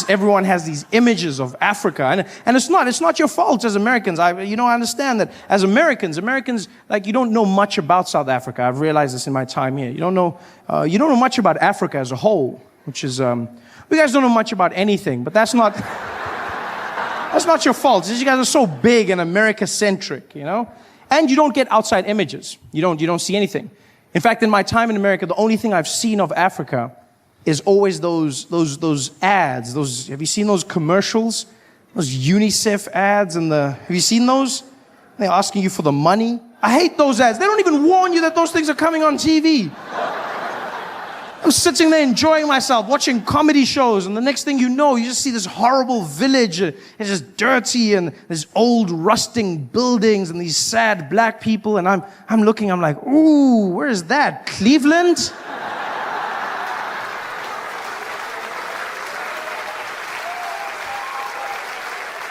Everyone has these images of Africa, and it's not your fault as Americans. I understand that as Americans, like, you don't know much about South Africa. I've realized this in my time here. You don't know much about Africa as a whole, which is, you guys don't know much about anything, but that's not your fault. It's just you guys are so big and America-centric, and you don't get outside images. You don't see anything. In fact, in my time in America, the only thing I've seen of Africa is always those ads. Have you seen those commercials? Those UNICEF ads have you seen those? They're asking you for the money. I hate those ads. They don't even warn you that those things are coming on TV. I'm sitting there enjoying myself, watching comedy shows, and the next thing you know, you just see this horrible village. It's just dirty, and there's old rusting buildings, and these sad black people, and I'm looking, I'm like, ooh, where is that? Cleveland?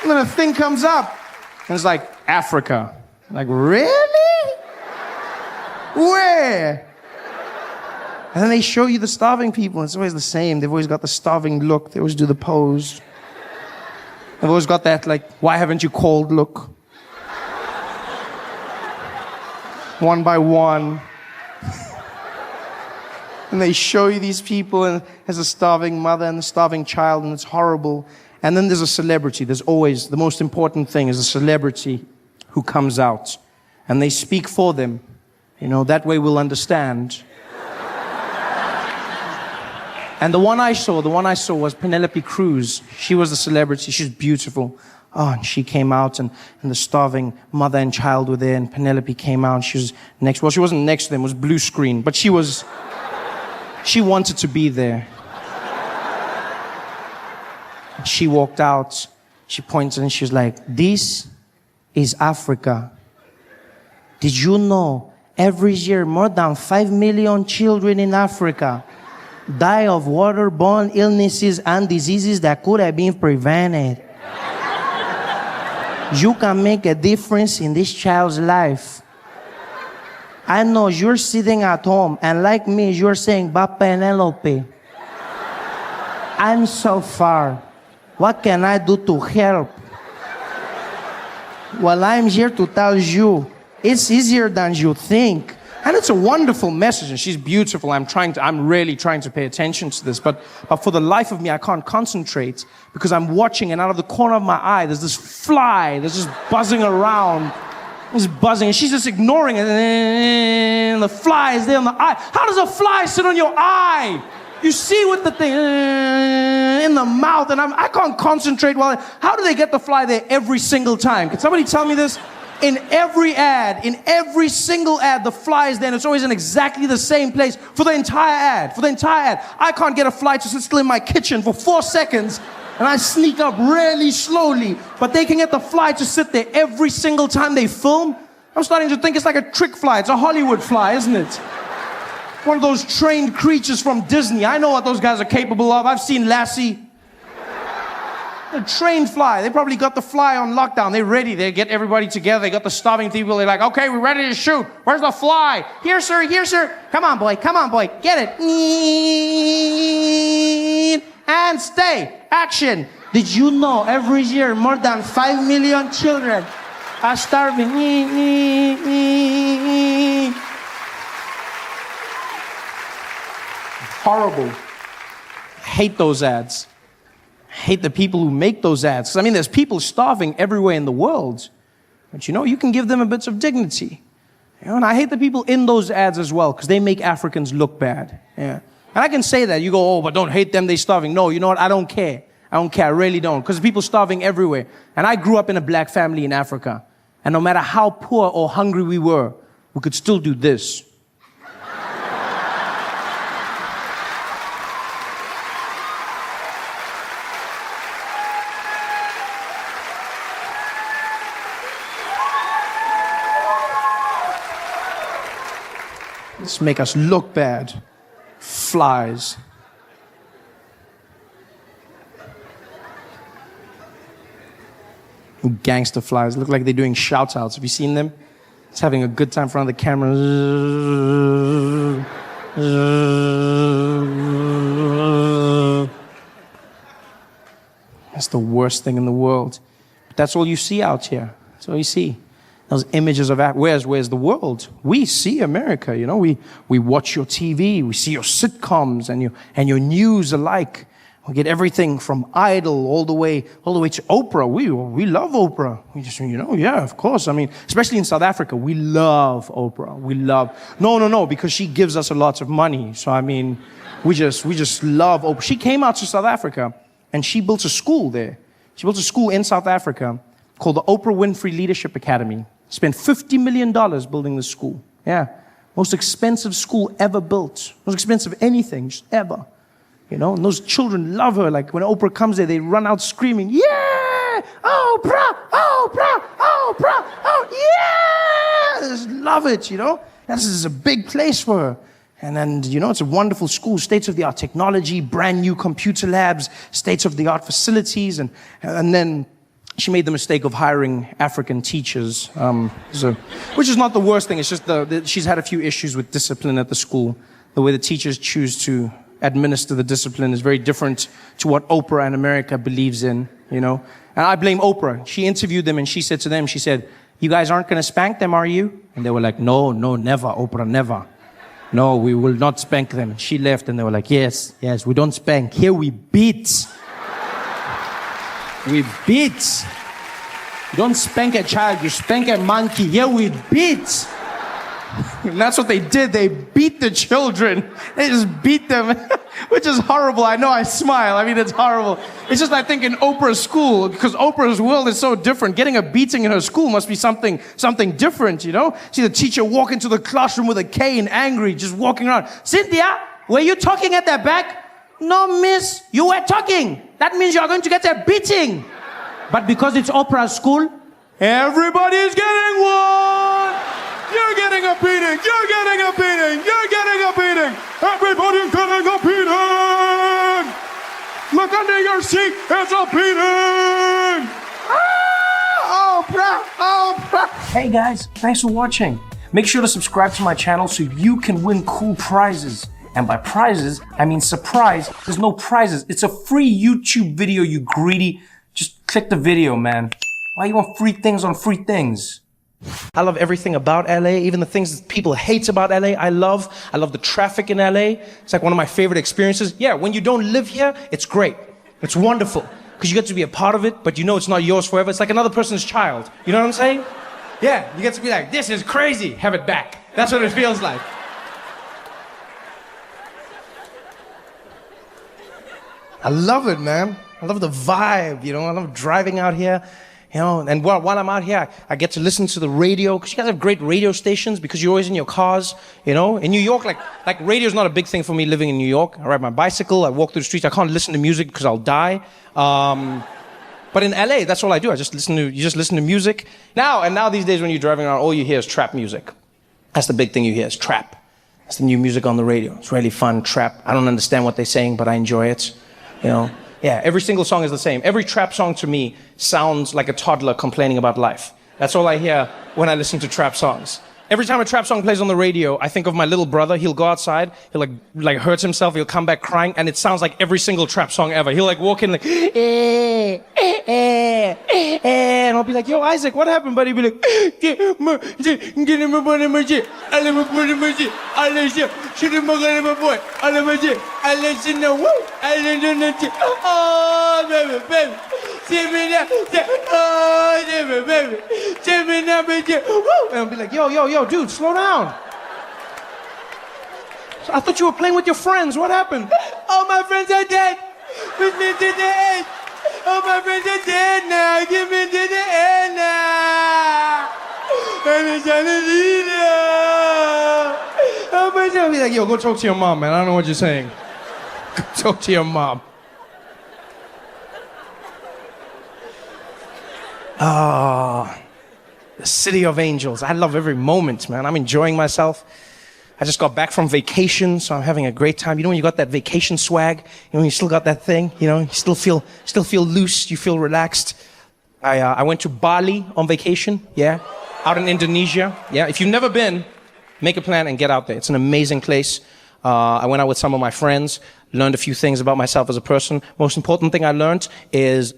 And then a thing comes up, and it's like, Africa. I'm like, really? Where? And then they show you the starving people, and it's always the same. They've always got the starving look. They always do the pose. They've always got that, like, why haven't you called look? One by one. And they show you these people, and there's a starving mother and a starving child, and it's horrible. And then there's a celebrity. There's always, the most important thing is a celebrity who comes out. And they speak for them. That way we'll understand. And the one I saw was Penelope Cruz. She was the celebrity. She's beautiful. Oh, and she came out, and the starving mother and child were there, and Penelope came out. She was next. Well, she wasn't next to them. It was blue screen. But she wanted to be there. She walked out, she pointed, and she was like, this is Africa. Did you know every year more than 5 million children in Africa die of waterborne illnesses and diseases that could have been prevented? You can make a difference in this child's life. I know you're sitting at home, and like me, you're saying, "Ba Penelope, I'm so far. What can I do to help?" Well, I'm here to tell you, it's easier than you think. And it's a wonderful message, and she's beautiful. I'm really trying to pay attention to this, but for the life of me, I can't concentrate because I'm watching, and out of the corner of my eye, there's this fly that's just buzzing around. It's buzzing, and she's just ignoring it, and the fly is there on the eye. How does a fly sit on your eye? You see with the thing in the mouth, and I can't concentrate how do they get the fly there every single time? Can somebody tell me this? In every single ad, the fly is there, and it's always in exactly the same place for the entire ad. I can't get a fly to sit still in my kitchen for 4 seconds, and I sneak up really slowly, but they can get the fly to sit there every single time they film. I'm starting to think it's like a trick fly. It's a Hollywood fly, isn't it? One of those trained creatures from Disney. I know what those guys are capable of. I've seen Lassie. A trained fly. They probably got the fly on lockdown. They're ready. They get everybody together. They got the starving people. They're like, okay, we're ready to shoot. Where's the fly? Here, sir. Here, sir. Come on, boy. Get it. And stay. Action. Did you know every year more than 5 million children are starving? Horrible. I hate those ads. I hate the people who make those ads. There's people starving everywhere in the world. But you can give them a bit of dignity. And I hate the people in those ads as well, because they make Africans look bad. Yeah. And I can say that. You go, oh, but don't hate them, they're starving. No, you know what? I don't care. I really don't. Because people starving everywhere. And I grew up in a black family in Africa. And no matter how poor or hungry we were, we could still do this. Just make us look bad. Flies. Gangster flies. Look like they're doing shout-outs. Have you seen them? It's having a good time in front of the camera. That's the worst thing in the world. But that's all you see out here. That's all you see. Those images of where's the world? We see America, you know. We watch your TV, we see your sitcoms and your news alike. We get everything from Idol all the way to Oprah. We love Oprah. We just, you know, yeah, of course. I mean, especially in South Africa, we love Oprah. No, because she gives us a lot of money. So I mean, we just love Oprah. She came out to South Africa and she built a school there. She built a school in South Africa called the Oprah Winfrey Leadership Academy. Spent $50 million building this school. Yeah. Most expensive school ever built. Most expensive anything, just ever. You know, and those children love her. Like when Oprah comes there, they run out screaming, yeah! Oprah! Oprah! Oprah! Oh, yeah! They just love it, you know. This is a big place for her. And then, you know, it's a wonderful school, state-of-the-art technology, brand new computer labs, state-of-the-art facilities. And then she made the mistake of hiring African teachers, which is not the worst thing. It's just she's had a few issues with discipline at the school. The way the teachers choose to administer the discipline is very different to what Oprah and America believes in, you know. And I blame Oprah. She interviewed them and she said to them, she said, you guys aren't going to spank them, are you? And they were like, no, never, Oprah, never. No, we will not spank them. And she left and they were like, yes, we don't spank. Here we beat. We beat. You don't spank a child, you spank a monkey. Here we beat. And that's what they did. They beat the children. They just beat them, which is horrible. I know, I smile. I mean, it's horrible. It's just, I think, in Oprah's school, because Oprah's world is so different. Getting a beating in her school must be something different, you know? See the teacher walk into the classroom with a cane, angry, just walking around. Cynthia, were you talking at the back? No, miss, you were talking. That means you're going to get a beating. But because it's Oprah's school, everybody's getting one. You're getting a beating. You're getting a beating. You're getting a beating. Everybody's getting a beating. Look under your seat. It's a beating. Oprah, Oprah. Hey guys, thanks for watching. Make sure to subscribe to my channel so you can win cool prizes. And by prizes, I mean surprise. There's no prizes. It's a free YouTube video, you greedy. Just click the video, man. Why you want free things on free things? I love everything about LA, even the things that people hate about LA, I love the traffic in LA. It's like one of my favorite experiences. Yeah, when you don't live here, it's great. It's wonderful. Because you get to be a part of it, but you know it's not yours forever. It's like another person's child. You know what I'm saying? Yeah, you get to be like, this is crazy. Have it back. That's what it feels like. I love it, man. I love the vibe, you know. I love driving out here, you know. And while I'm out here, I get to listen to the radio, because you guys have great radio stations, because you're always in your cars, you know. In New York, like radio's not a big thing for me living in New York. I ride my bicycle, I walk through the streets. I can't listen to music because I'll die. But in LA, that's all I do. You just listen to music. Now these days when you're driving around, all you hear is trap music. That's the big thing you hear is trap. That's the new music on the radio. It's really fun, trap. I don't understand what they're saying, but I enjoy it. You know, yeah, every single song is the same. Every trap song to me sounds like a toddler complaining about life. That's all I hear when I listen to trap songs. Every time a trap song plays on the radio, I think of my little brother. He'll go outside, he'll like hurt himself, he'll come back crying, and it sounds like every single trap song ever. He'll like walk in like, and I'll be like, yo, Isaac, what happened, buddy? He'll be like, and I'll be like, yo, dude, slow down. So I thought you were playing with your friends. What happened? All my friends are dead. Put me to the end. All my friends are dead now. Give me to the end now. I'm trying to leave now. I'll be like, yo, go talk to your mom, man. I don't know what you're saying. Go talk to your mom. The City of Angels. I love every moment, man. I'm enjoying myself. I just got back from vacation, so I'm having a great time. You know when you got that vacation swag? You know when you still got that thing? You know, you still feel loose, you feel relaxed. I went to Bali on vacation, yeah, out in Indonesia. Yeah, if you've never been, make a plan and get out there. It's an amazing place. I went out with some of my friends, learned a few things about myself as a person. Most important thing I learned is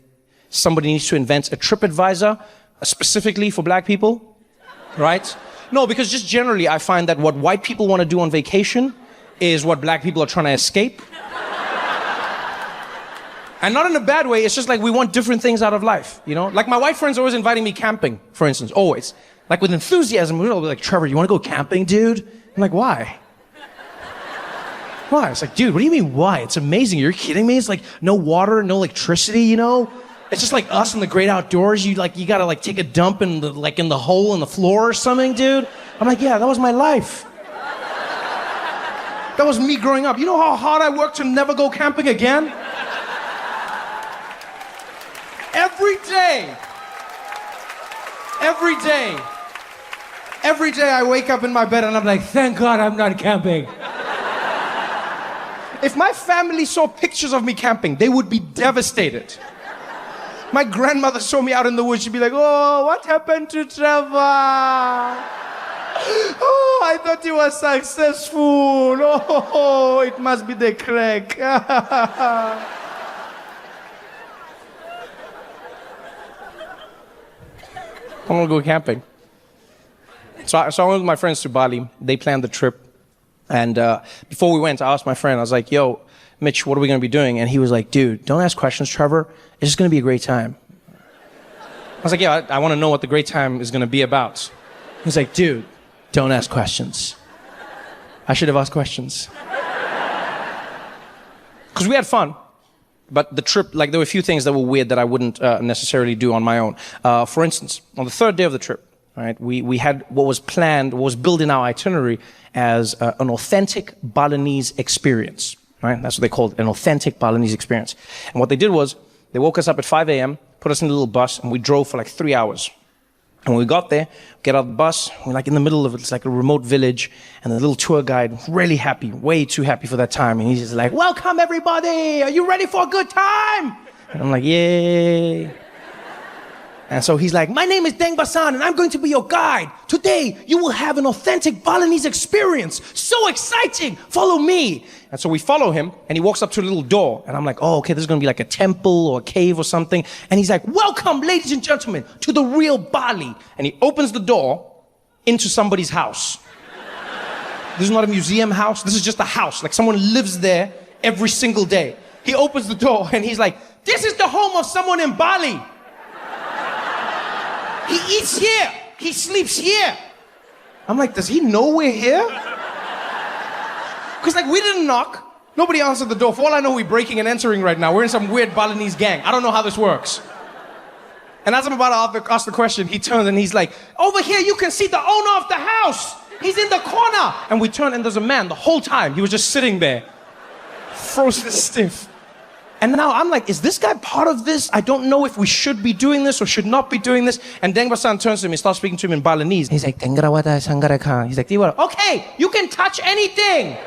somebody needs to invent a TripAdvisor specifically for black people, right? No, because just generally I find that what white people want to do on vacation is what black people are trying to escape. And not in a bad way, it's just like we want different things out of life, you know? Like my white friends are always inviting me camping, for instance, always. Like with enthusiasm, we'll be like, Trevor, you want to go camping, dude? I'm like, why? Why? It's like, dude, what do you mean why? It's amazing. You're kidding me? It's like no water, no electricity, you know? It's just like us in the great outdoors. You gotta take a dump in the hole in the floor or something, dude. I'm like, yeah, that was my life. That was me growing up. You know how hard I worked to never go camping again? Every day I wake up in my bed and I'm like, thank God I'm not camping. If my family saw pictures of me camping, they would be devastated. My grandmother saw me out in the woods, she'd be like, oh, what happened to Trevor? Oh, I thought you were successful. Oh, it must be the crack. I want to go camping. So I went with my friends to Bali. They planned the trip. And before we went, I asked my friend, I was like, yo, Mitch, what are we going to be doing? And he was like, dude, don't ask questions, Trevor. It's just going to be a great time. I was like, yeah, I want to know what the great time is going to be about. He was like, dude, don't ask questions. I should have asked questions. Because we had fun. But the trip, there were a few things that were weird that I wouldn't necessarily do on my own. For instance, on the third day of the trip, right, we had what was planned, what was built in our itinerary as an authentic Balinese experience, right? That's what they called it, an authentic Balinese experience. And what they did was, they woke us up at 5 a.m., put us in a little bus, and we drove for 3 hours. And when we got there, get out of the bus, we're in the middle of it, it's like a remote village, and the little tour guide, really happy, way too happy for that time, and he's just like, welcome everybody, are you ready for a good time? And I'm like, yay. And so he's like, my name is Deng Basan, and I'm going to be your guide. Today, you will have an authentic Balinese experience. So exciting! Follow me. And so we follow him, and he walks up to a little door. And I'm like, oh, okay, this is going to be like a temple or a cave or something. And he's like, welcome, ladies and gentlemen, to the real Bali. And he opens the door into somebody's house. This is not a museum house. This is just a house. Like someone lives there every single day. He opens the door, and he's like, this is the home of someone in Bali. He eats here. He sleeps here. I'm like, does he know we're here? Because we didn't knock. Nobody answered the door. For all I know, we're breaking and entering right now. We're in some weird Balinese gang. I don't know how this works. And as I'm about to ask the question, he turns and he's like, over here you can see the owner of the house. He's in the corner. And we turn and there's a man the whole time. He was just sitting there, frozen stiff. And now I'm like, is this guy part of this? I don't know if we should be doing this or should not be doing this. And Deng Basan turns to him and starts speaking to him in Balinese. He's like, Tengrawata Sangaraka. He's like, okay, you can touch anything.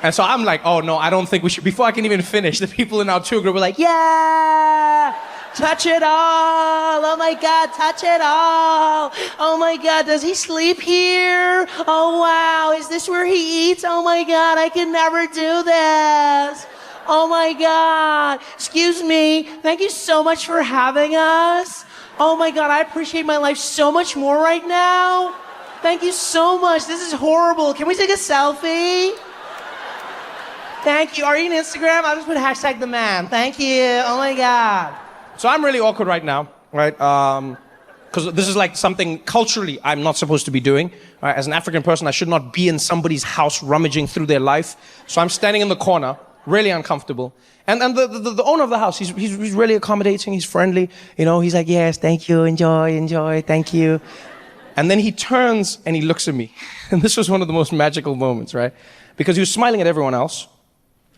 And so I'm like, oh no, I don't think we should. Before I can even finish, the people in our tour group were like, yeah, touch it all. Oh my God, touch it all. Oh my God, does he sleep here? Oh wow, is this where he eats? Oh my God, I can never do this. Oh my God, excuse me, thank you so much for having us. Oh my God, I appreciate my life so much more right now. Thank you so much, this is horrible. Can we take a selfie? Thank you. Are you on Instagram? I'll just put hashtag the man. Thank you. Oh my God. So I'm really awkward right now, right? Because this is something culturally I'm not supposed to be doing. Right? As an African person, I should not be in somebody's house rummaging through their life. So I'm standing in the corner, really uncomfortable. And the owner of the house, he's really accommodating. He's friendly. You know, he's like, yes, thank you. Enjoy. Thank you. And then he turns and he looks at me. And this was one of the most magical moments, right? Because he was smiling at everyone else.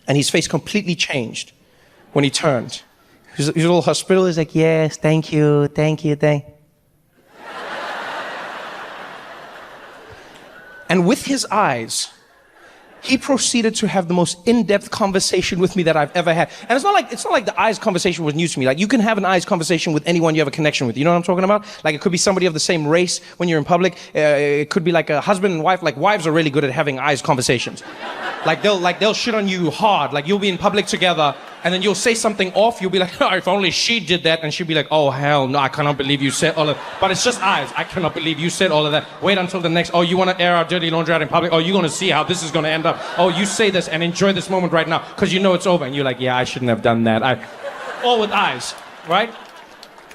And his face completely changed when he turned. He was a little hospitable. He's like, yes, thank you. And with his eyes, he proceeded to have the most in-depth conversation with me that I've ever had. And it's not like the eyes conversation was new to me. You can have an eyes conversation with anyone you have a connection with. You know what I'm talking about? It could be somebody of the same race when you're in public. It could be like a husband and wife. Wives are really good at having eyes conversations. Like they'll shit on you hard. Like you'll be in public together and then you'll say something off. You'll be like, oh, if only she did that. And she'll be like, oh, hell no, I cannot believe you said all of that. But it's just eyes. I cannot believe you said all of that. Wait until the next, oh, you want to air our dirty laundry out in public? Oh, you're going to see how this is going to end up. Oh, you say this and enjoy this moment right now because you know it's over. And you're like, yeah, I shouldn't have done that. All with eyes, right?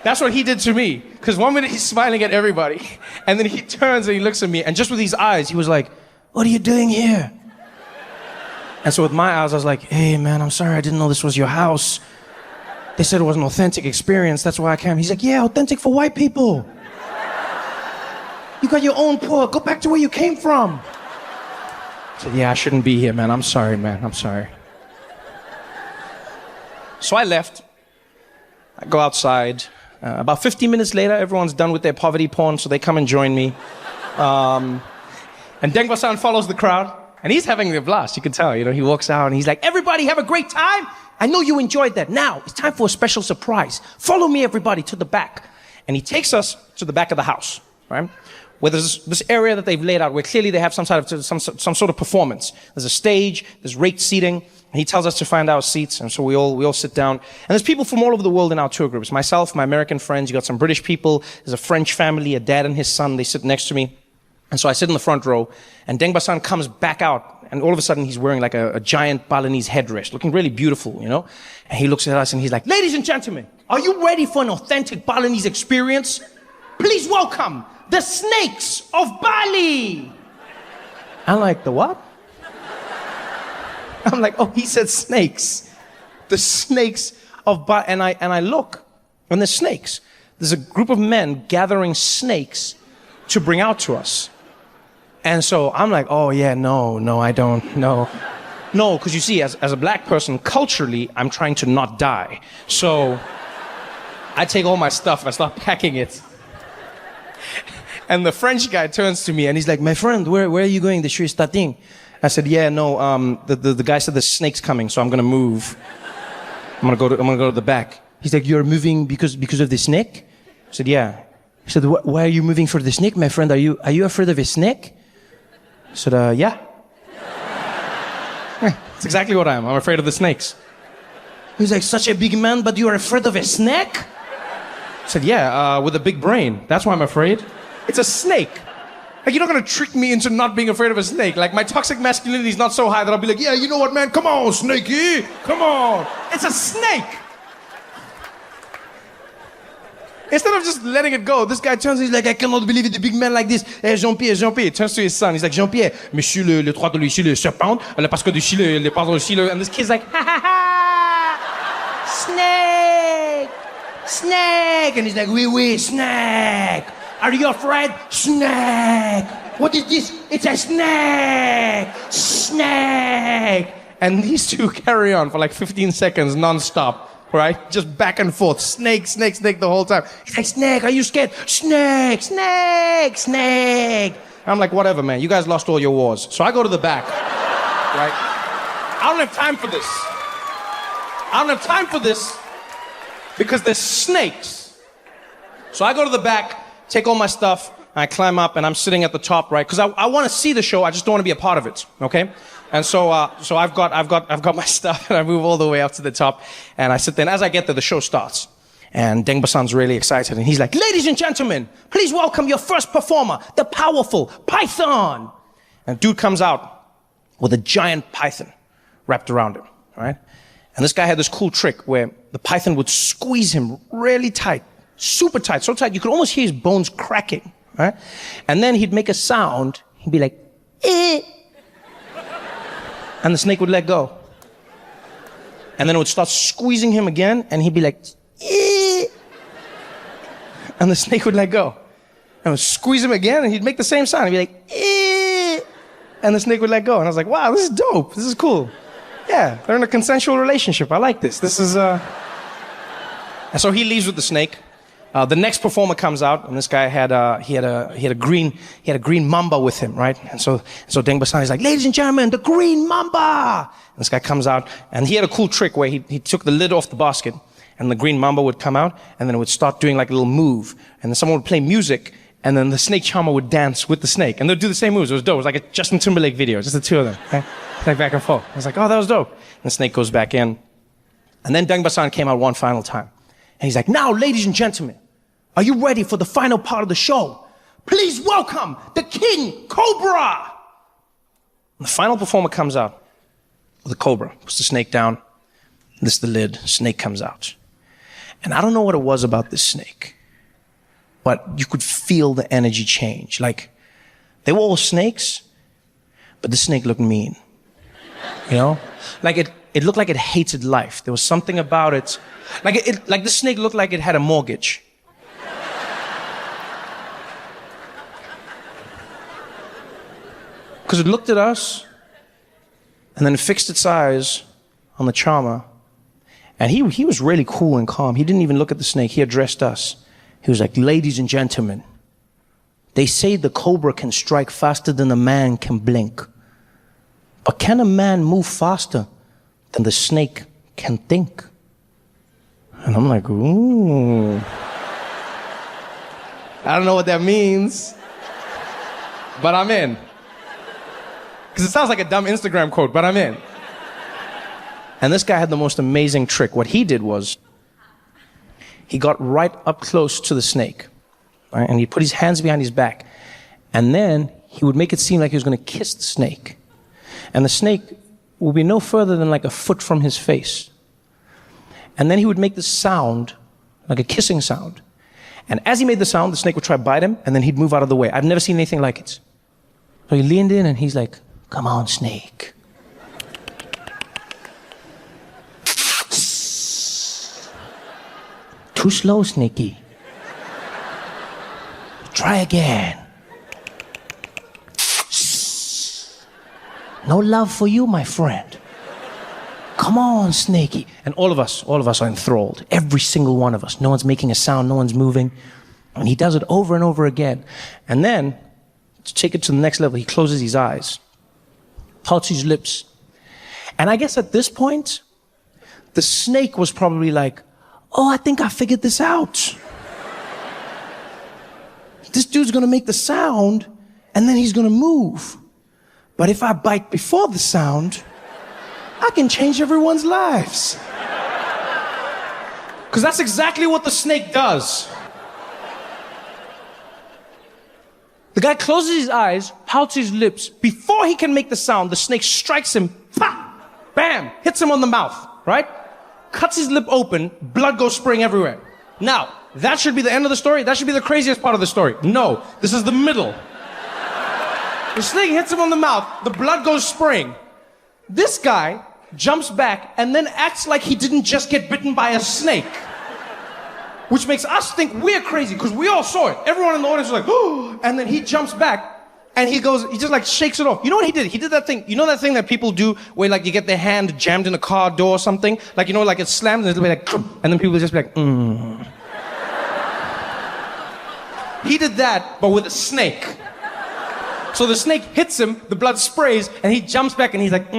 That's what he did to me. Because one minute he's smiling at everybody. And then he turns and he looks at me. And just with these eyes, he was like, what are you doing here? And so with my eyes, I was like, hey, man, I'm sorry. I didn't know this was your house. They said it was an authentic experience. That's why I came. He's like, yeah, authentic for white people. You got your own poor. Go back to where you came from. I said, yeah, I shouldn't be here, man. I'm sorry, man. I'm sorry. So I left. I go outside. About 15 minutes later, everyone's done with their poverty porn, so they come and join me. And Deng Basan follows the crowd. And he's having a blast, you can tell. He walks out and he's like, everybody have a great time. I know you enjoyed that. Now, it's time for a special surprise. Follow me, everybody, to the back. And he takes us to the back of the house, right? Where there's this area that they've laid out, where clearly they have some sort of performance. There's a stage, there's raked seating, and he tells us to find our seats. And so we all sit down. And there's people from all over the world in our tour groups. Myself, my American friends, you got some British people, there's a French family, a dad and his son, they sit next to me. And so I sit in the front row, and Deng Basan comes back out, and all of a sudden he's wearing like a giant Balinese headdress, looking really beautiful, And he looks at us and he's like, ladies and gentlemen, are you ready for an authentic Balinese experience? Please welcome the snakes of Bali. I'm like, the what? I'm like, oh, he said snakes. The snakes of Bali. And I look, and there's snakes. There's a group of men gathering snakes to bring out to us. And so I'm like, oh yeah, no, I don't, no. No, because you see, as a black person, culturally, I'm trying to not die. So I take all my stuff and I start packing it. And the French guy turns to me and he's like, my friend, where are you going? The show is starting. I said, yeah, no, the guy said the snake's coming, so I'm gonna move. I'm gonna go to the back. He's like, you're moving because of the snake? I said, yeah. He said, why are you moving for the snake, my friend? Are you afraid of a snake? I said, yeah. That's exactly what I am. I'm afraid of the snakes. He's like, such a big man, but you are afraid of a snake? I said, yeah, with a big brain. That's why I'm afraid. It's a snake. Like, you're not gonna trick me into not being afraid of a snake. Like, my toxic masculinity is not so high that I'll be like, yeah, you know what, man? Come on, snakey. Come on. It's a snake. Instead of just letting it go, this guy turns, he's like, I cannot believe it, a big man like this. Hey, Jean-Pierre. He turns to his son. He's like, Jean-Pierre, monsieur le droit de l'Ici, le serpent, parce que d'ici le pardon ici, and this kid's like, ha ha ha, snake. And he's like, oui, snake. Are you afraid? Snake. What is this? It's a snake. And these two carry on for like 15 seconds nonstop. Right? Just back and forth. Snake the whole time. He's like, snake, are you scared? Snake. I'm like, whatever, man. You guys lost all your wars. So I go to the back. Right? I don't have time for this because there's snakes. So I go to the back, take all my stuff, and I climb up, and I'm sitting at the top, right? Because I want to see the show. I just don't want to be a part of it. Okay? And so I've got my stuff, and I move all the way up to the top, and I sit there. And as I get there, the show starts, and Deng Basan's really excited, and he's like, "Ladies and gentlemen, please welcome your first performer, the powerful Python." And dude comes out with a giant python wrapped around him, right? And this guy had this cool trick where the python would squeeze him really tight, super tight, so tight you could almost hear his bones cracking, right? And then he'd make a sound. He'd be like, "Eh." And the snake would let go. And then it would start squeezing him again, and he'd be like, "Eh." And the snake would let go. And it would squeeze him again, and he'd make the same sound. He'd be like, "Eh." And the snake would let go. And I was like, wow, this is dope. This is cool. Yeah, they're in a consensual relationship. I like this. This is, And so he leaves with the snake. The next performer comes out, and this guy had a green mamba with him, right? And so Deng Basan is like, "Ladies and gentlemen, the green mamba!" And this guy comes out, and he had a cool trick where he took the lid off the basket, and the green mamba would come out, and then it would start doing like a little move, and then someone would play music, And then the snake charmer would dance with the snake. And they'd do the same moves. It was dope. It was like a Justin Timberlake video, just the two of them. Okay? Like back and forth. I was like, oh, that was dope. And the snake goes back in. And then Deng Basan came out one final time. And he's like, now, ladies and gentlemen, are you ready for the final part of the show? Please welcome the King Cobra. And the final performer comes out with the Cobra. Puts the snake down. Lifts the lid. Snake comes out. And I don't know what it was about this snake, but you could feel the energy change. Like, they were all snakes, but the snake looked mean. You know? Like, it looked like it hated life. There was something about it. Like the snake looked like it had a mortgage. Because it looked at us, and then it fixed its eyes on the charmer. And he was really cool and calm. He didn't even look at the snake. He addressed us. He was like, ladies and gentlemen, they say the cobra can strike faster than a man can blink. But can a man move faster than the snake can think? And I'm like, ooh. I don't know what that means, but I'm in. Because it sounds like a dumb Instagram quote, but I'm in. And this guy had the most amazing trick. What he did was, he got right up close to the snake, right? And he put his hands behind his back. And then he would make it seem like he was going to kiss the snake. And the snake would be no further than like a foot from his face. And then he would make this sound, like a kissing sound. And as he made the sound, the snake would try to bite him, and then he'd move out of the way. I've never seen anything like it. So he leaned in, and he's like, come on, snake. Too slow, Sneaky. Try again. No love for you, my friend. Come on, Snaky. And all of us are enthralled. Every single one of us. No one's making a sound, no one's moving. And he does it over and over again. And then, to take it to the next level, he closes his eyes, pouts his lips. And I guess at this point, the snake was probably like, oh, I think I figured this out. This dude's gonna make the sound, and then he's gonna move. But if I bite before the sound, I can change everyone's lives. Because that's exactly what the snake does. The guy closes his eyes, pouts his lips. Before he can make the sound, the snake strikes him, pop, bam, hits him on the mouth, right? Cuts his lip open, blood goes spraying everywhere. Now, that should be the end of the story. That should be the craziest part of the story. No, this is the middle. The snake hits him on the mouth, the blood goes spraying. This guy jumps back and then acts like he didn't just get bitten by a snake. Which makes us think we're crazy, because we all saw it. Everyone in the audience was like, oh, and then he jumps back. And he just like shakes it off. You know what he did? He did that thing. You know that thing that people do where like you get their hand jammed in a car door or something? Like, you know, like it slams and it'll be like, and then people will just be like, He did that, but with a snake. So the snake hits him, the blood sprays, and he jumps back and he's like,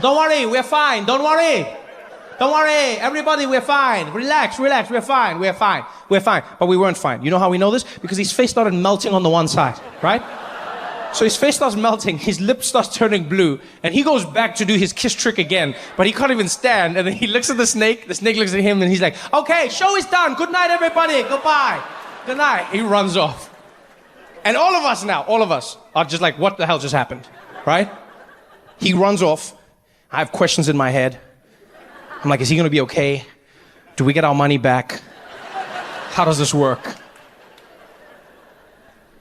Don't worry, we're fine. Don't worry. Don't worry, everybody, we're fine. Relax, we're fine. But we weren't fine. You know how we know this? Because his face started melting on the one side, right? So his face starts melting, his lip starts turning blue, and he goes back to do his kiss trick again, but he can't even stand, and then he looks at the snake looks at him, and he's like, okay, show is done, good night, everybody, goodbye, good night. He runs off. And all of us are just like, what the hell just happened, right? He runs off. I have questions in my head. I'm like, is he gonna be okay? Do we get our money back? How does this work?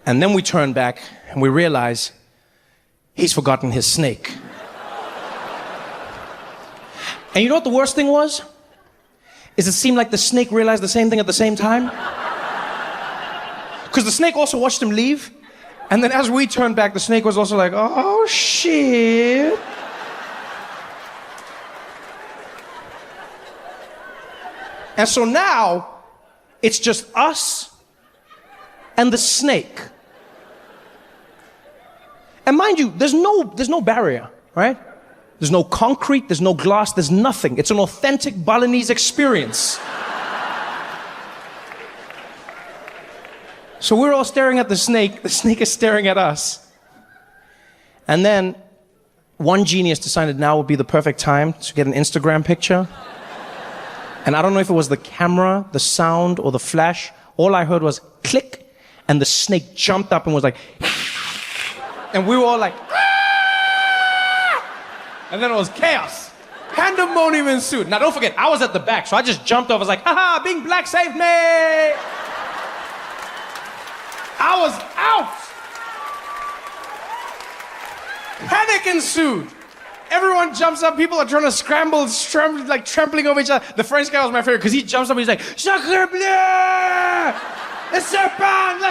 And then we turn back and we realize he's forgotten his snake. And you know what the worst thing was? Is it seemed like the snake realized the same thing at the same time. Because the snake also watched him leave. And then as we turned back, the snake was also like, oh shit. And so now, it's just us and the snake. And mind you, there's no barrier, right? There's no concrete, there's no glass, there's nothing. It's an authentic Balinese experience. So we're all staring at the snake is staring at us. And then one genius decided now would be the perfect time to get an Instagram picture. And I don't know if it was the camera, the sound, or the flash. All I heard was click, and the snake jumped up and was like, and we were all like, ah! And then it was chaos. Pandemonium ensued. Now don't forget, I was at the back, so I just jumped over. I was like, haha, being black saved me! I was out! Panic ensued. Everyone jumps up, people are trying to scramble, like trampling over each other. The French guy was my favorite because he jumps up and he's like, Sacre bleu! Le serpent!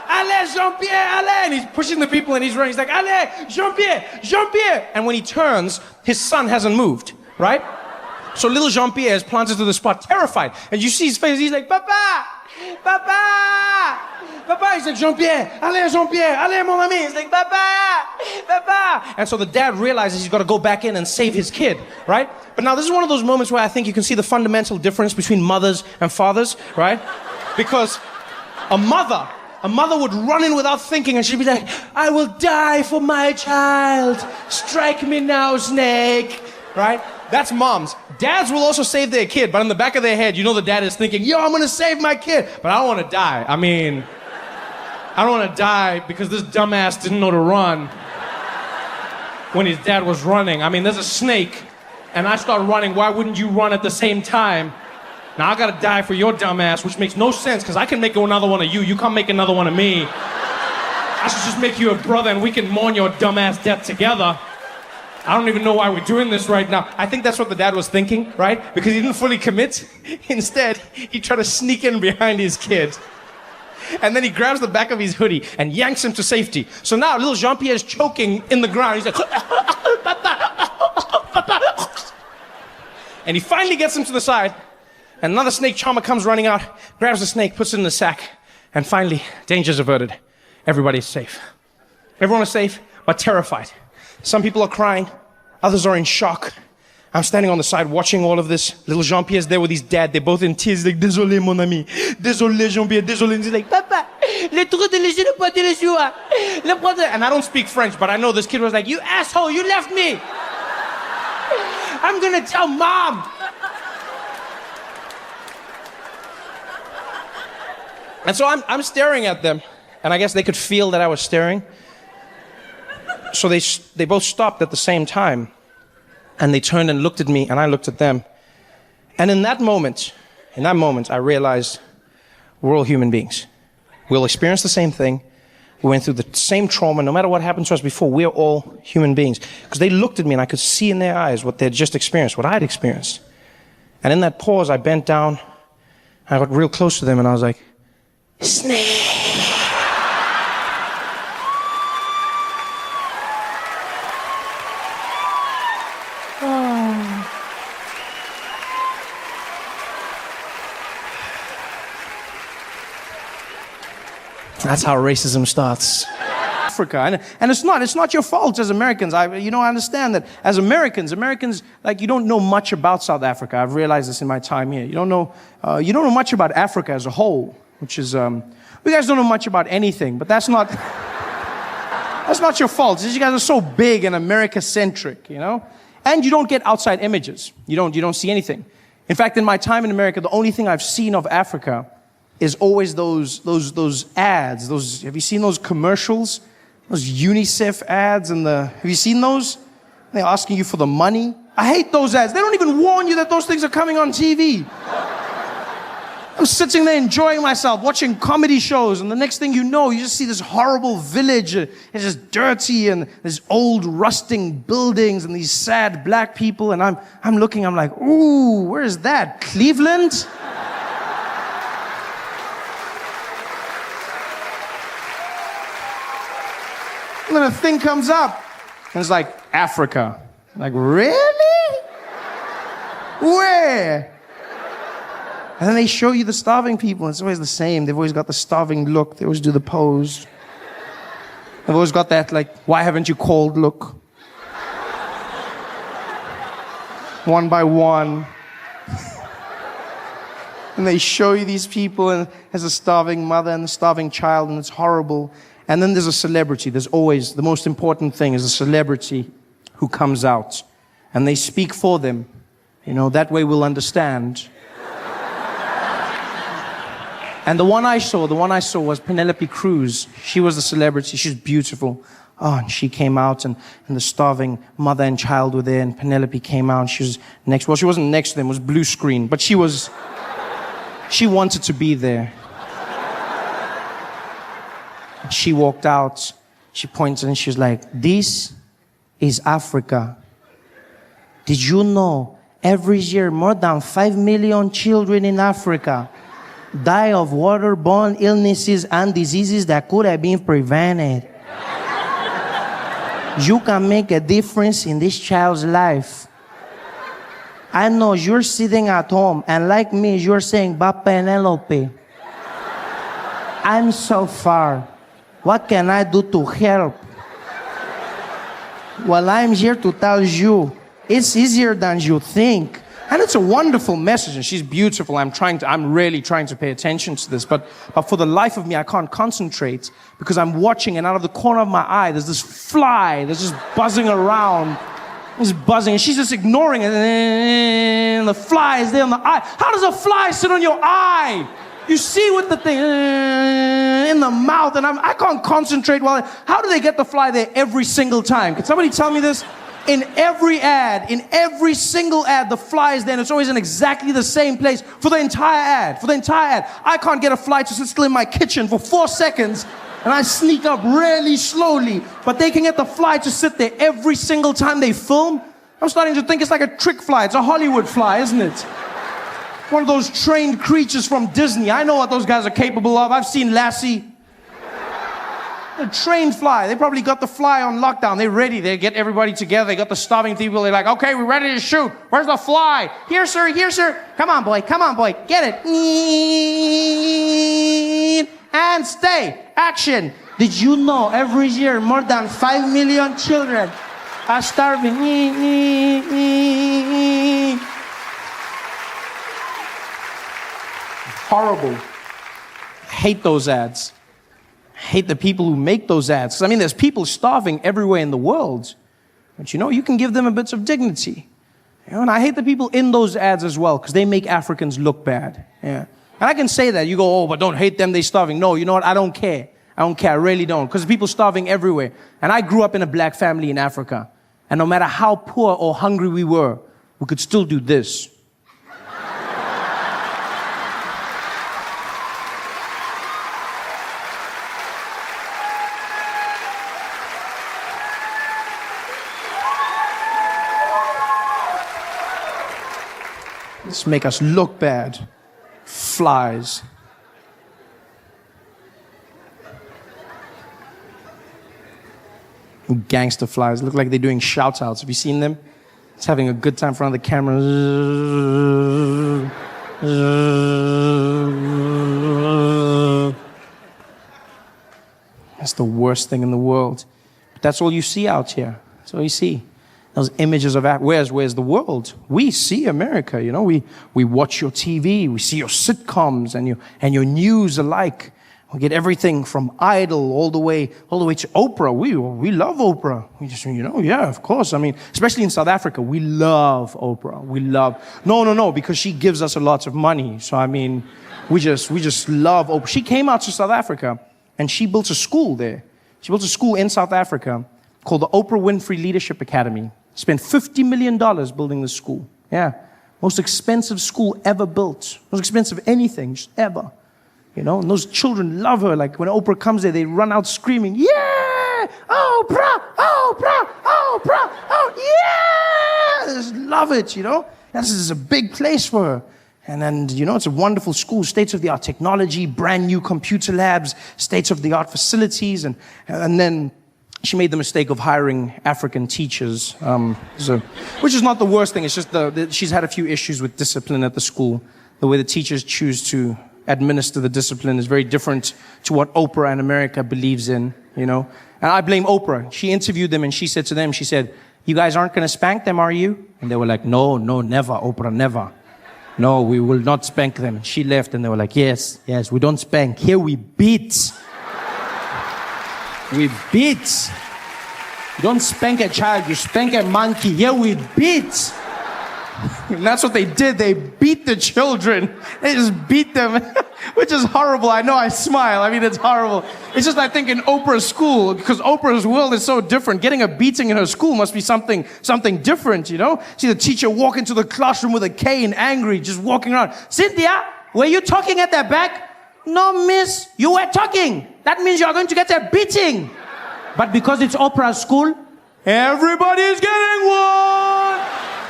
Allez, Jean-Pierre, allez! And he's pushing the people and he's running. He's like, allez, Jean-Pierre, Jean-Pierre! And when he turns, his son hasn't moved, right? So little Jean-Pierre is planted to the spot, terrified. And you see his face, he's like, Papa! Papa! Papa! He's like, Jean-Pierre, allez, mon ami. He's like, Papa! Papa! And so the dad realizes he's got to go back in and save his kid, right? But now this is one of those moments where I think you can see the fundamental difference between mothers and fathers, right? Because a mother would run in without thinking and she'd be like, I will die for my child. Strike me now, snake, right? That's moms. Dads will also save their kid, but in the back of their head, you know the dad is thinking, yo, I'm gonna save my kid, but I don't wanna die. I mean, I don't wanna die because this dumbass didn't know to run when his dad was running. I mean, there's a snake, and I start running, why wouldn't you run at the same time? Now I gotta die for your dumbass, which makes no sense, because I can make another one of you, you can't make another one of me. I should just make you a brother and we can mourn your dumbass death together. I don't even know why we're doing this right now. I think that's what the dad was thinking, right? Because he didn't fully commit. Instead, he tried to sneak in behind his kid. And then he grabs the back of his hoodie and yanks him to safety. So now little Jean-Pierre is choking in the ground. He's like, and he finally gets him to the side. And another snake charmer comes running out, grabs the snake, puts it in the sack. And finally, danger's averted. Everybody's safe. Everyone is safe, but terrified. Some people are crying, others are in shock. I'm standing on the side watching all of this. Little Jean-Pierre's there with his dad. They're both in tears. Like, désolé, mon ami. Désolé, Jean-Pierre. Désolé. And he's like, Papa, le trou de léger le poids de l'échoua. Le poids de... And I don't speak French, but I know this kid was like, you asshole, you left me. I'm gonna tell mom. And so I'm staring at them, and I guess they could feel that I was staring. So they both stopped at the same time, and they turned and looked at me, and I looked at them. And in that moment, I realized we're all human beings. We'll experience the same thing. We went through the same trauma. No matter what happened to us before, we're all human beings. Because they looked at me, and I could see in their eyes what they'd just experienced, what I'd experienced. And in that pause, I bent down, I got real close to them, and I was like, snake! That's how racism starts. Africa, and it's not your fault as Americans. I understand that as Americans, like, you don't know much about South Africa. I've realized this in my time here. You don't know much about Africa as a whole, which is, you guys don't know much about anything, but that's not your fault. It's just you guys are so big and America-centric, you know? And you don't get outside images. You don't see anything. In fact, in my time in America, the only thing I've seen of Africa is always those ads. Have you seen those commercials? Those UNICEF ads have you seen those? They're asking you for the money. I hate those ads. They don't even warn you that those things are coming on TV. I'm sitting there enjoying myself, watching comedy shows, and the next thing you know, you just see this horrible village. It's just dirty, and there's old rusting buildings, and these sad black people, and I'm looking, I'm like, ooh, where is that? Cleveland? And then a thing comes up, and it's like, Africa. I'm like, really? Where? And then they show you the starving people, and it's always the same. They've always got the starving look. They always do the pose. They've always got that, like, why haven't you called look. one by one. And they show you these people and as a starving mother and a starving child, and it's horrible. And then there's a celebrity. There's always, the most important thing is a celebrity who comes out. And they speak for them. You know, that way we'll understand. And the one I saw was Penelope Cruz. She was the celebrity. She's beautiful. Oh, and she came out, and the starving mother and child were there, and Penelope came out, and she was next. Well, she wasn't next to them, it was blue screen, but she wanted to be there. And she walked out, she pointed, and she was like, "This is Africa. Did you know every year more than 5 million children in Africa die of waterborne illnesses and diseases that could have been prevented? You can make a difference in this child's life. I know you're sitting at home, and like me, you're saying, but Penelope, I'm so far. What can I do to help?" Well, I'm here to tell you, it's easier than you think. And it's a wonderful message, and she's beautiful. I'm really trying to pay attention to this, but for the life of me, I can't concentrate because I'm watching, and out of the corner of my eye, there's this fly that's just buzzing around. It's buzzing, and she's just ignoring it, and the fly is there on the eye. How does a fly sit on your eye? You see with the thing in the mouth, and I can't concentrate how do they get the fly there every single time? Can somebody tell me this? In every ad, in every single ad, the fly is there, and it's always in exactly the same place for the entire ad. I can't get a fly to sit still in my kitchen for 4 seconds, and I sneak up really slowly, but they can get the fly to sit there every single time they film. I'm starting to think it's like a trick fly. It's a Hollywood fly, isn't it? One of those trained creatures from Disney. I know what those guys are capable of. I've seen Lassie. A trained fly. They probably got the fly on lockdown. They're ready. They get everybody together. They got the starving people. They're like, "Okay, we're ready to shoot. Where's the fly? Here, sir. Here, sir. Come on, boy. Come on, boy. Get it. And stay. Action." Did you know every year more than 5 million children are starving? Horrible. I hate those ads. Hate the people who make those ads. 'Cause, I mean, there's people starving everywhere in the world. But you know, you can give them a bit of dignity. You know, and I hate the people in those ads as well, because they make Africans look bad. Yeah. And I can say that. You go, "Oh, but don't hate them, they're starving." No, you know what? I don't care. I don't care. I really don't. Because people starving everywhere. And I grew up in a black family in Africa. And no matter how poor or hungry we were, we could still do this. Let's make us look bad. Flies. Gangster flies. Look like they're doing shout-outs. Have you seen them? It's having a good time in front of the camera. That's the worst thing in the world. But that's all you see out here. That's all you see. Those images of where's the world? We see America, you know. We watch your TV, we see your sitcoms and your news alike. We get everything from Idol all the way to Oprah. We love Oprah. We just, you know, yeah, of course. I mean, especially in South Africa, we love Oprah. No, because she gives us a lot of money. So I mean, we just love Oprah. She came out to South Africa and she built a school there. She built a school in South Africa called the Oprah Winfrey Leadership Academy. Spent $50 million building this school. Yeah. Most expensive school ever built. Most expensive anything, just ever. You know, and those children love her. Like when Oprah comes there, they run out screaming, "Yeah! Oprah! Oprah! Oprah! Oh, yeah!" They just love it, you know. This is a big place for her. And then, you know, it's a wonderful school, state-of-the-art technology, brand new computer labs, state-of-the-art facilities. And then she made the mistake of hiring African teachers, which is not the worst thing. It's just she's had a few issues with discipline at the school. The way the teachers choose to administer the discipline is very different to what Oprah and America believes in, you know. And I blame Oprah. She interviewed them and she said to them, she said, you guys aren't going to spank them, are you? And they were like, no, never, Oprah, never. No, we will not spank them. And she left and they were like, yes, we don't spank. Here we beat. We beat. You don't spank a child, you spank a monkey. Here we beat. And that's what they did. They beat the children. They just beat them, which is horrible. I know, I smile. I mean, it's horrible. It's just, I think, in Oprah's school, because Oprah's world is so different. Getting a beating in her school must be something different, you know? See the teacher walk into the classroom with a cane, angry, just walking around. Cynthia, were you talking at the back? No, miss, you were talking. That means you're going to get a beating. But because it's Oprah's school, everybody's getting one.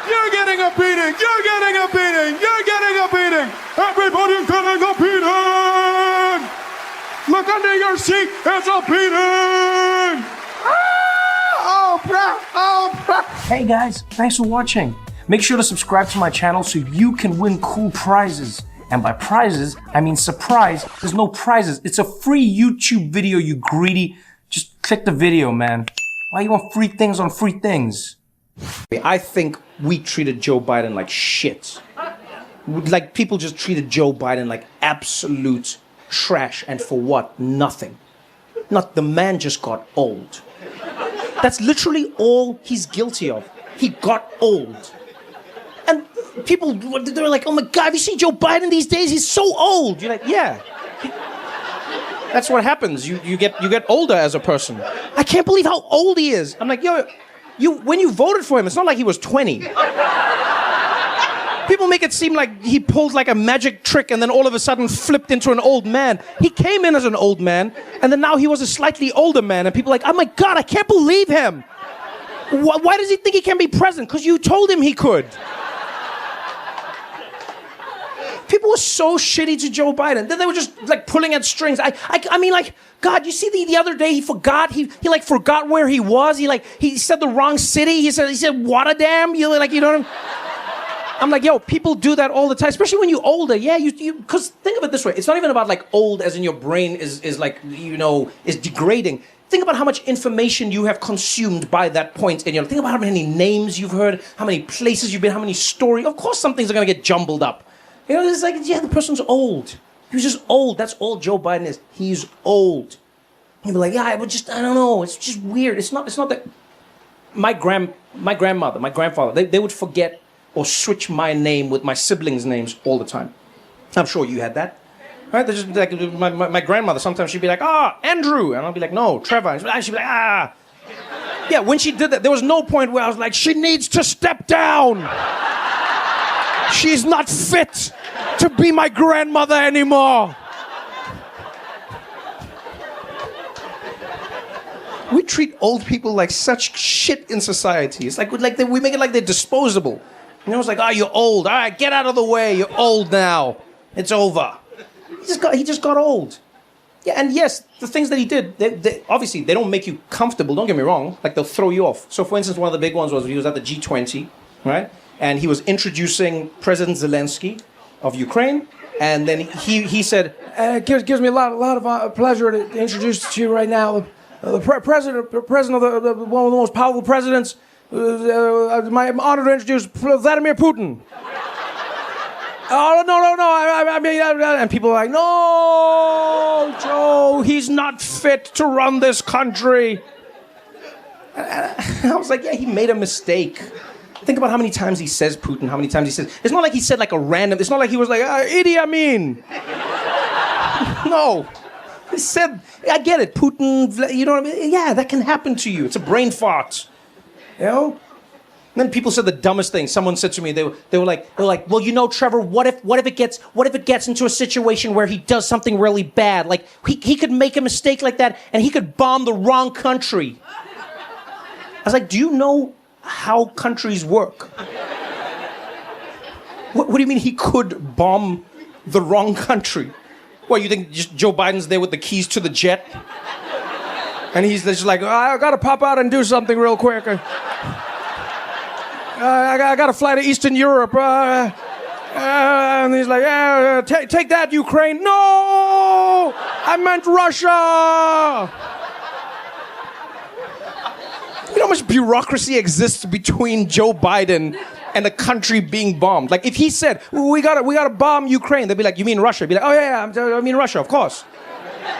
You're getting a beating. You're getting a beating. You're getting a beating. Everybody's getting a beating. Look under your seat. It's a beating. Ah, Oprah. Hey guys, thanks for watching. Make sure to subscribe to my channel so you can win cool prizes. And by prizes, I mean surprise. There's no prizes. It's a free YouTube video, you greedy. Just click the video, man. Why you want free things on free things? I think we treated Joe Biden like shit. Like, people just treated Joe Biden like absolute trash. And for what? Nothing. The man just got old. That's literally all he's guilty of. He got old. And people, they're like, oh my God, have you seen Joe Biden these days? He's so old. You're like, yeah. That's what happens. You get older as a person. I can't believe how old he is. I'm like, yo, when you voted for him, it's not like he was 20. People make it seem like he pulled like a magic trick and then all of a sudden flipped into an old man. He came in as an old man, and then now he was a slightly older man, and people are like, oh my God, I can't believe him. Why does he think he can be president? Because you told him he could. People were so shitty to Joe Biden. Then they were just like pulling at strings. I mean, like, God, you see the other day he forgot. He like forgot where he was. He said the wrong city. He said Rotterdam. You know what I mean? I'm like, yo, people do that all the time, especially when you're older. Yeah, you because think of it this way. It's not even about like old as in your brain is like, you know, is degrading. Think about how much information you have consumed by that point in your life. Think about how many names you've heard, how many places you've been, how many stories. Of course some things are going to get jumbled up. You know, it's like, yeah, the person's old. He was just old. That's all Joe Biden is. He's old. He'd be like, yeah, I don't know. It's just weird. It's not that. My grandmother, my grandfather, they would forget or switch my name with my siblings' names all the time. I'm sure you had that. Right? They're just like, my grandmother, sometimes she'd be like, Andrew. And I'll be like, no, Trevor. And she'd be like, Yeah, when she did that, there was no point where I was like, she needs to step down. She's not fit to be my grandmother anymore. We treat old people like such shit in society. It's like we make it like they're disposable. You know, it's like, you're old. All right, get out of the way. You're old now. It's over. He just got old. Yeah, and yes, the things that he did, they obviously, they don't make you comfortable. Don't get me wrong. Like, they'll throw you off. So, for instance, one of the big ones was he was at the G20, right? And he was introducing President Zelensky of Ukraine. And then he said, it gives me a lot of pleasure to introduce to you right now the president of one of the most powerful presidents. I'm honored to introduce Vladimir Putin. Oh, no. I mean, and people are like, no, Joe, he's not fit to run this country. I was like, yeah, he made a mistake. Think about how many times he says Putin, how many times he says... It's not like he said like a random... It's not like he was like, Idi Amin. No. He said, I get it, Putin, you know what I mean? Yeah, that can happen to you. It's a brain fart. You know? And then people said the dumbest thing. Someone said to me, they were like, well, you know, Trevor, what if it gets into a situation where he does something really bad? Like, he could make a mistake like that, and he could bomb the wrong country. I was like, do you know how countries work? What do you mean he could bomb the wrong country? What, you think just Joe Biden's there with the keys to the jet? And he's just like, I gotta pop out and do something real quick. I got to fly to Eastern Europe. And he's like, take that, Ukraine. No! I meant Russia! You know how much bureaucracy exists between Joe Biden and a country being bombed? Like if he said, we gotta bomb Ukraine, they'd be like, you mean Russia? They'd be like, oh yeah, I mean Russia, of course.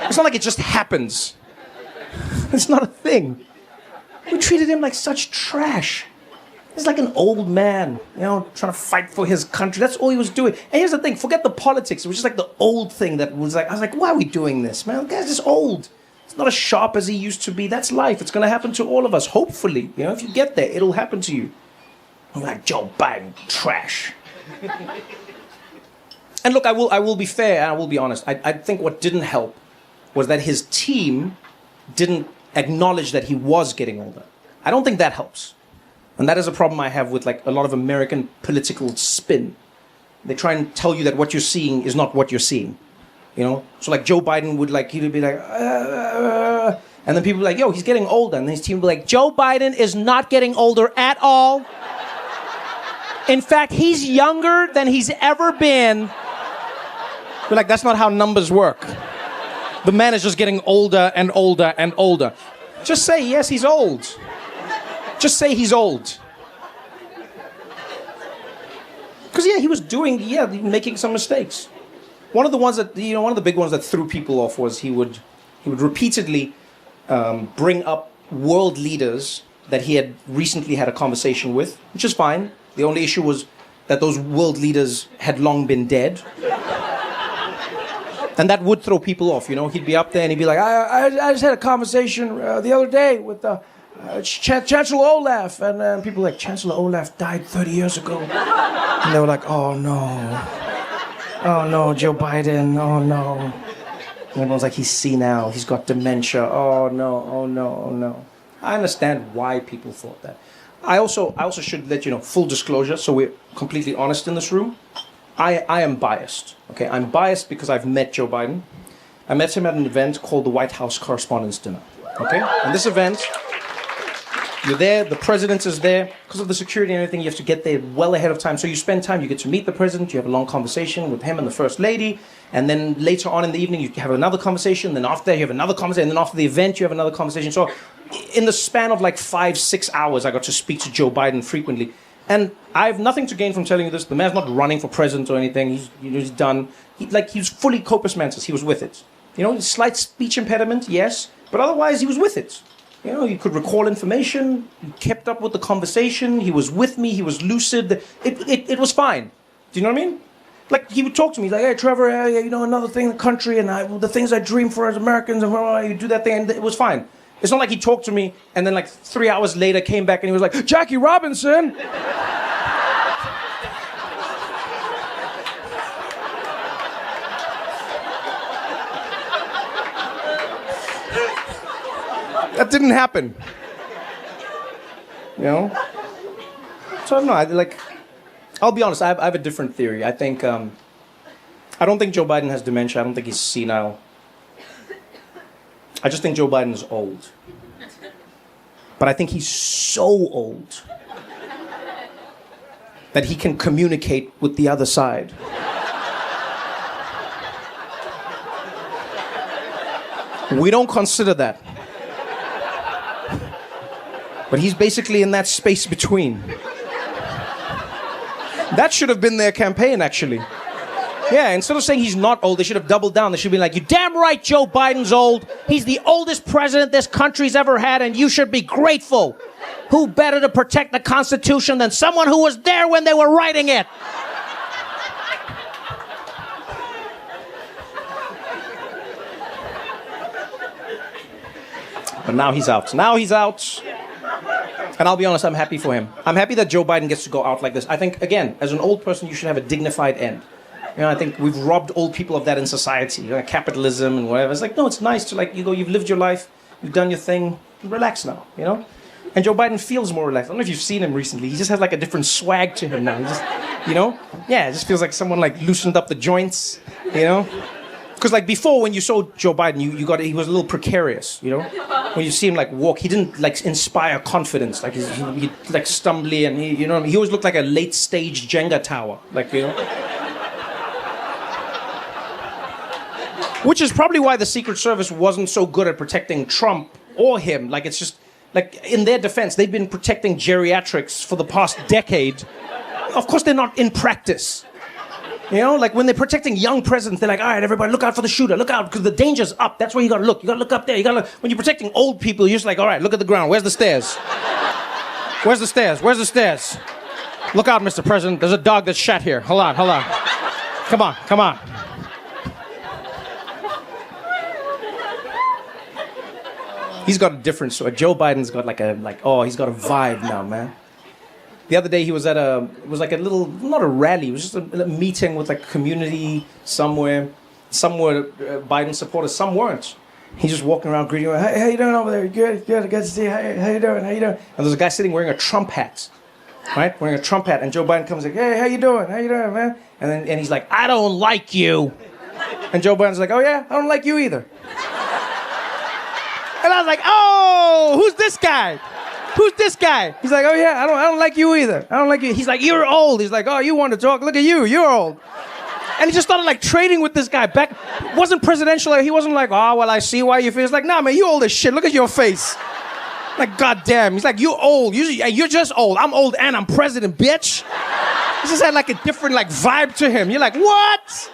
It's not like it just happens. It's not a thing. We treated him like such trash. He's like an old man, you know, trying to fight for his country. That's all he was doing. And here's the thing, forget the politics. It was just like the old thing that was like, I was like, why are we doing this, man? The guy's just old. He's not as sharp as he used to be. That's life. It's going to happen to all of us, hopefully. You know, if you get there, it'll happen to you. I'm like, Joe Biden, trash. And look, I will be fair and I will be honest. I think what didn't help was that his team didn't acknowledge that he was getting older. I don't think that helps. And that is a problem I have with like a lot of American political spin. They try and tell you that what you're seeing is not what you're seeing. You know? So like Joe Biden would like, he'd be like, and then people would be like, yo, he's getting older. And his team would be like, Joe Biden is not getting older at all. In fact, he's younger than he's ever been. We're like, that's not how numbers work. The man is just getting older and older and older. Just say, yes, he's old. Just say he's old. Because yeah, he was making some mistakes. One of the ones that, you know, one of the big ones that threw people off was he would repeatedly bring up world leaders that he had recently had a conversation with, which is fine. The only issue was that those world leaders had long been dead. And that would throw people off, you know. He'd be up there and he'd be like, I just had a conversation the other day with Chancellor Olaf. And people were like, Chancellor Olaf died 30 years ago. And they were like, oh no. Oh no, Joe Biden, oh no. And everyone's like, he's senile, he's got dementia, oh no, oh no, oh no. I understand why people thought that. I also should let you know, full disclosure, so we're completely honest in this room. I am biased, okay? I'm biased because I've met Joe Biden. I met him at an event called the White House Correspondents' Dinner, okay? And this event, you're there, the president is there. Because of the security and everything, you have to get there well ahead of time. So you spend time, you get to meet the president, you have a long conversation with him and the first lady, and then later on in the evening, you have another conversation, then after that, you have another conversation, and then after the event, you have another conversation. So in the span of like 5-6 hours, I got to speak to Joe Biden frequently. And I have nothing to gain from telling you this. The man's not running for president or anything. He's done. He was fully corpus mentis. He was with it. You know, slight speech impediment, yes, but otherwise he was with it. You know, he could recall information. He kept up with the conversation. He was with me. He was lucid. It was fine. Do you know what I mean? Like he would talk to me. He's like, hey, Trevor, you know, another thing in the country, and the things I dream for as Americans, and you do that thing, and it was fine. It's not like he talked to me and then like 3 hours later came back and he was like, Jackie Robinson. That didn't happen. You know? So I don't know, I'll be honest, I have a different theory. I think, I don't think Joe Biden has dementia. I don't think he's senile. I just think Joe Biden is old. But I think he's so old that he can communicate with the other side. We don't consider that. But he's basically in that space between. That should have been their campaign, actually. Yeah, instead of saying he's not old, they should have doubled down. They should be like, you're damn right Joe Biden's old. He's the oldest president this country's ever had, and you should be grateful. Who better to protect the Constitution than someone who was there when they were writing it? But now he's out. Now he's out. And I'll be honest, I'm happy for him. I'm happy that Joe Biden gets to go out like this. I think, again, as an old person, you should have a dignified end. You know, I think we've robbed old people of that in society, you know, capitalism and whatever. It's like, no, it's nice to you've lived your life, you've done your thing, relax now, you know? And Joe Biden feels more relaxed. I don't know if you've seen him recently. He just has like a different swag to him now. He just, you know? Yeah, it just feels like someone like loosened up the joints, you know? Because like before, when you saw Joe Biden, he was a little precarious, you know? When you see him like walk, he didn't like inspire confidence. Like he like stumbly and he always looked like a late stage Jenga tower, like, you know? Which is probably why the Secret Service wasn't so good at protecting Trump or him. Like, it's just, like in their defense, they've been protecting geriatrics for the past decade. Of course, they're not in practice. You know, like when they're protecting young presidents, they're like, all right, everybody, look out for the shooter. Look out, because the danger's up. That's where you got to look. You got to look up there. When you're protecting old people, you're just like, all right, look at the ground. Where's the stairs? Where's the stairs? Where's the stairs? Look out, Mr. President. There's a dog that's shot here. Hold on. Come on. He's got a different sort. Joe Biden's got he's got a vibe now, man. The other day he was at it was like a little, not a rally, it was just a meeting with like community somewhere. Some were Biden supporters, some weren't. He's just walking around greeting, hey, how you doing over there? Good to see you. How you doing? And there's a guy sitting wearing a Trump hat, right? Wearing a Trump hat, and Joe Biden comes like, hey, how you doing, man? And he's like, I don't like you. And Joe Biden's like, oh yeah, I don't like you either. And I was like, oh, who's this guy? He's like, oh yeah, I don't like you either. I don't like you. He's like, you're old. He's like, oh, you want to talk? Look at you, you're old. And he just started like trading with this guy. Back, wasn't presidential. He wasn't like, oh, well, I see why you feel. He's like, nah, man, you old as shit. Look at your face. Like, goddamn. He's like, you old. You're just old. I'm old and I'm president, bitch. He just had like a different like vibe to him. You're like, what?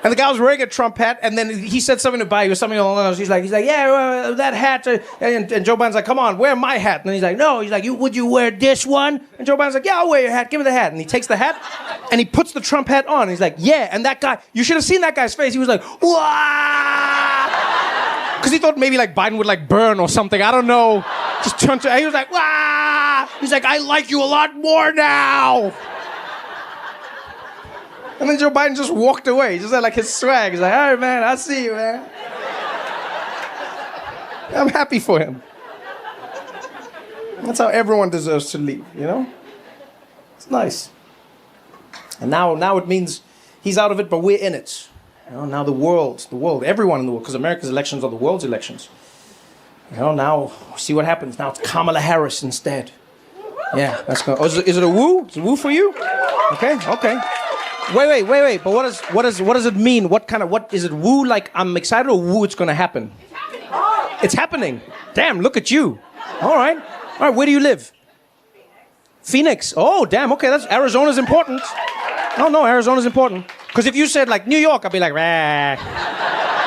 And the guy was wearing a Trump hat, and then he said something to buy you, something along those lines. He's like, yeah, that hat. And Joe Biden's like, come on, wear my hat. And he's like, no. He's like, would you wear this one? And Joe Biden's like, yeah, I'll wear your hat. Give me the hat. And he takes the hat, and he puts the Trump hat on. And he's like, yeah. And that guy, you should have seen that guy's face. He was like, wah! Because he thought maybe like Biden would like burn or something. I don't know. Just turned to, he was like, wah! He's like, I like you a lot more now. And then Joe Biden just walked away. He just had like his swag. He's like, all right, man, I see you, man. I'm happy for him. That's how everyone deserves to leave, you know? It's nice. And now it means he's out of it, but we're in it. You know, now the world, everyone in the world, because America's elections are the world's elections. You know, now see what happens. Now it's Kamala Harris instead. Yeah, that's good. Oh, is it a woo? Is it a woo for you? Okay. Wait. But what does it mean? What is it? Woo like I'm excited, or woo it's gonna happen? It's happening. Damn, look at you. All right. Where do you live? Phoenix. Oh, damn. Okay, that's Arizona's important. No, Arizona's important. Because if you said like New York, I'd be like, rah.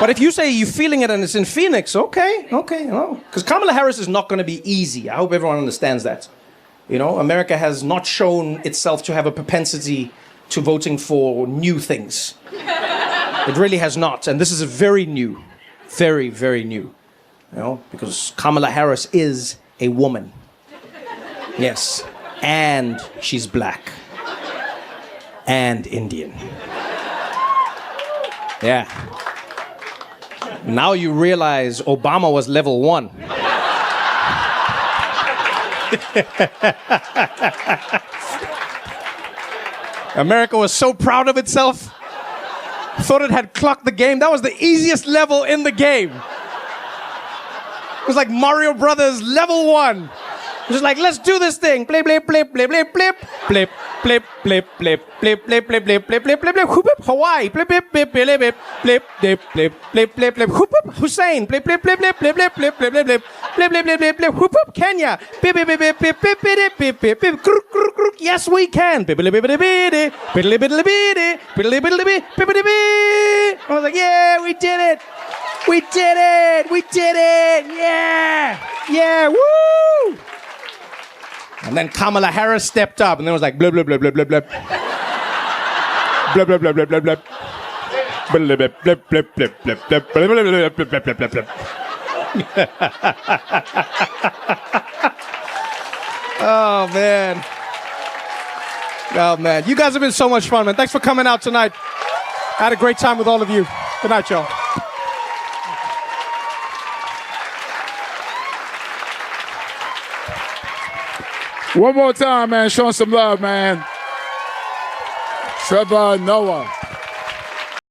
But if you say you're feeling it and it's in Phoenix, okay. Because Kamala Harris is not going to be easy. I hope everyone understands that. You know, America has not shown itself to have a propensity to voting for new things. It really has not. And this is a very new, very, very new. You know, because Kamala Harris is a woman. Yes. And she's black. And Indian. Yeah. Now you realize Obama was level 1. America was so proud of itself. Thought it had clocked the game. That was the easiest level in the game. It was like Mario Brothers level 1. It was like, let's do this thing. Blip, blip, blip, blip, blip, blip, blip, blip, blip, blip, blip, blip, blip, blip, blip, blip, blip, blip, whoop, Hawaii, blip, blip, blip, blip, blip, blip, blip, blip, blip, blip, blip, whoop, Hussein, blip, blip, blip, blip, blip, blip, blip, blip, blip, blip, blip, blip, blip, blip, blip, whoop, Kenya, blip, blip, blip, blip, blip, blip, blip, blip, blip, blip, crook, crook, crook, yes we can, blip, blip, blip, blip, blip, blip, blip, blip, blip, blip, blip, blip, blip. I was like, yeah, we did it. We did it. We did it. Yeah. Yeah. Woo. And then Kamala Harris stepped up, and then it was like blah blah blah blah blah blah. Blah blah blah blah blah blah. Blah blah blah blah blah blah blah blah blah blah blah blah. Oh man. Oh man. You guys have been so much fun, man. Thanks for coming out tonight. I had a great time with all of you. Good night, y'all. One more time, man. Show some love, man. Trevor Noah.